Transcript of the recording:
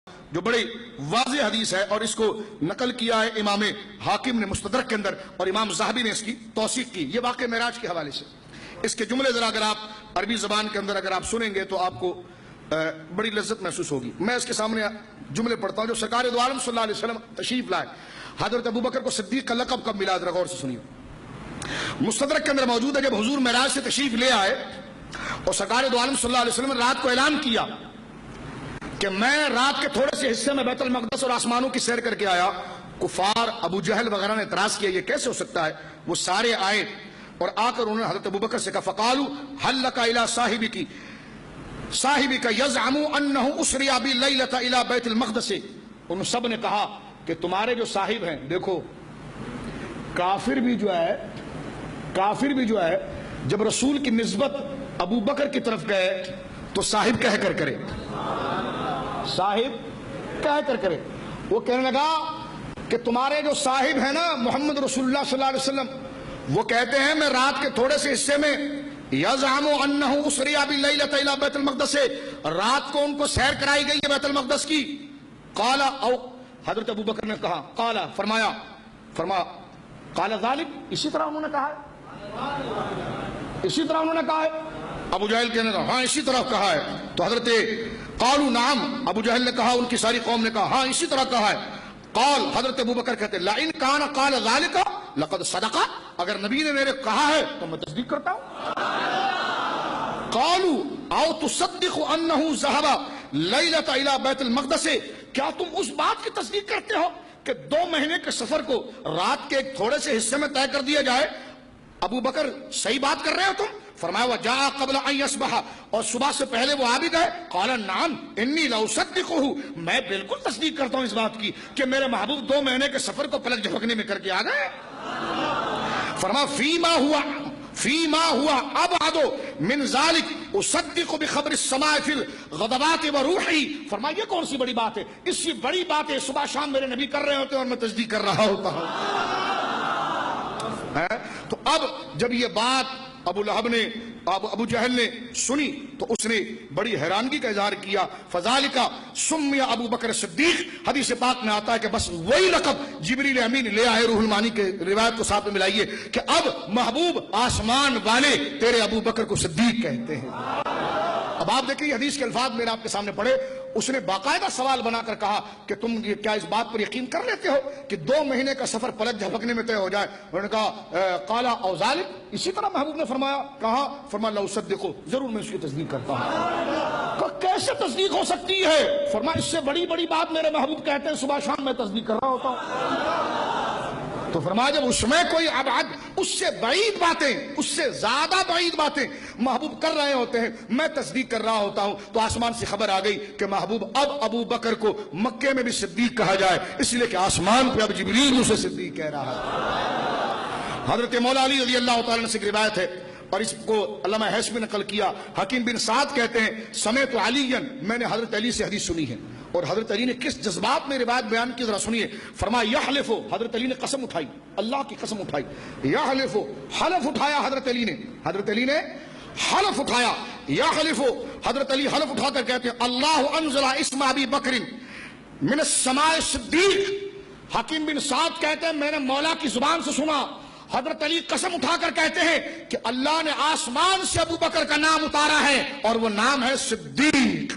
جو بڑی واضح حدیث ہے اور اس کو نقل کیا ہے امام حاکم نے مستدرک کے اندر اور امام زاہبی نے اس کی توثیق کی. یہ واقعہ معراج کے حوالے سے. اس کے جملے ذرا اگر آپ عربی زبان کے اندر اگر آپ سنیں گے تو آپ کو بڑی لذت محسوس ہوگی. میں اس کے سامنے جملے پڑھتا ہوں جو سرکار دو عالم صلی اللہ علیہ وسلم تشریف لائے. حضرت ابوبکر کو صدیق کا لقب کب ملا ذرا غور سے سنیے. مستدرک کے اندر موجود ہے جب حضور معراج سے تشریف لے آئے اور سرکار دو عالم صلی اللہ علیہ وسلم نے رات کو اعلان کیا کہ میں رات کے تھوڑے سے حصے میں بیت المقدس اور آسمانوں کی سیر کر کے آیا. کفار ابو جہل وغیرہ نے اعتراض کیا یہ کیسے ہو سکتا ہے. وہ سارے آئے اور آ کر انہوں نے حضرت ابوبکر سے کہا فقالوا هل لك الى صاحبك يزعم انه اسري بي ليله الى بیت المقدس. ان سب نے کہا کہ تمہارے جو صاحب ہیں, دیکھو کافر بھی جو ہے جب رسول کی نسبت ابو بکر کی طرف گئے تو صاحب کہہ کر کرے, صاحب کہہ کر کرے. وہ کہنے لگا کہ تمہارے جو صاحب ہیں نا محمد رسول اللہ صلی اللہ علیہ وسلم وہ کہتے ہیں میں رات کے تھوڑے سے حصے میں یزعم انہ اسری باللیلۃ الی بیت المقدس, رات کو ان کو سیر کرائی گئی ہے بیت المقدس کی. قال او حضرت ابو بکر نے کہا قال فرمایا قال ذالک, اسی طرح انہوں نے کہا ہے, اسی طرح انہوں نے کہا ہے. ابو جہل کہنے لگا ہاں اسی طرح کہا ہے. تو حضرت قالوا نعم, ابو جہل نے کہا ان کی ساری قوم نے کہا ہاں اسی طرح کہا ہے. قال حضرت ابو بکر کہتے لئن کان قال ذالک لقد صدق, اگر نبی نے میرے کہا ہے تو میں تصدیق کرتا ہوں. قالوا او تصدق انہ ذهب لیلۃ الی بیت المقدس, کیا تم اس بات کی تصدیق کرتے ہو کہ 2 مہینے کے سفر کو رات کے ایک تھوڑے سے حصے میں طے کر دیا جائے. ابو بکر صحیح بات کر رہے ہو تم. فرمایا وجاء قبل ان يصبح, اور صبح سے پہلے وہ آ بھی گئے. قال نعم انی لاصدقه, میں بالکل تصدیق کرتا ہوں اس بات کی کہ میرے محبوب 2 مہینے کے سفر کو پلک جھپکنے میں کر کے آ گئے. فرمایا فیما ہوا ابعد من ذلك اصدق بخبر السماء في الغضبات وروحي. فرمایا یہ کون سی بڑی بات ہے, اس سے بڑی بات ہے صبح شام میرے نبی کر رہے ہوتے ہیں اور میں تصدیق کر رہا ہوتا ہوں. تو اب جب یہ بات ابو جہل نے سنی تو اس نے بڑی حیرانگی کا اظہار کیا. فذالک سمی ابو بکر صدیق, حدیث پاک میں آتا ہے کہ بس وہی لقب جبریل امین لے آئے. روح المانی کے روایت کو ساتھ میں ملائیے کہ اب محبوب آسمان والے تیرے ابو بکر کو صدیق کہتے ہیں. اب آپ دیکھیں یہ حدیث کے الفاظ میرے آپ کے سامنے پڑھے. اس نے باقاعدہ سوال بنا کر کہا کہ تم کیا اس بات پر یقین کر لیتے ہو کہ 2 مہینے کا سفر پلک جھپکنے میں طے ہو جائے. انہوں نے کہا قال او ذالک, اسی طرح محبوب نے فرمایا کہا. فرمایا لا اصدقو, ضرور میں اس کی تصدیق کرتا ہوں. کیسے تصدیق ہو سکتی ہے؟ فرمایا اس سے بڑی بات میرے محبوب کہتے ہیں صبح شام میں تصدیق کر رہا ہوتا ہوں. تو فرمایا جب اس میں کوئی ابعد, اس سے بعید باتیں, اس سے زیادہ بعید باتیں محبوب کر رہے ہوتے ہیں, میں تصدیق کر رہا ہوتا ہوں. تو آسمان سے خبر آ گئی کہ محبوب اب ابو بکر کو مکے میں بھی صدیق کہا جائے, اس لیے کہ آسمان پہ اب جبریل اسے صدیق کہہ رہا ہے. حضرت مولا علی رضی اللہ تعالیٰ سے روایت ہے اور اس کو علامہ حیثمی نے نقل کیا. حکیم بن سعد کہتے ہیں سمعت علیًا, میں نے حضرت علی سے حدیث سنی ہے. اور حضرت علی نے کس جذبات میں روایت بیان کی ذرا سنیے. فرمایا یحلف, حضرت علی نے قسم اٹھائی, اللہ کی قسم اٹھائی. یحلف, حلف اٹھایا حضرت علی نے حلف اٹھایا. یحلف, حضرت علی حلف اٹھا کر کہتے ہیں اللہ انزل اسم ابی بکر من السماء صدیق. حکیم بن سعد کہتے ہیں میں نے مولا کی زبان سے سنا, حضرت علی قسم اٹھا کر کہتے ہیں کہ اللہ نے آسمان سے ابو بکر کا نام اتارا ہے اور وہ نام ہے صدیق.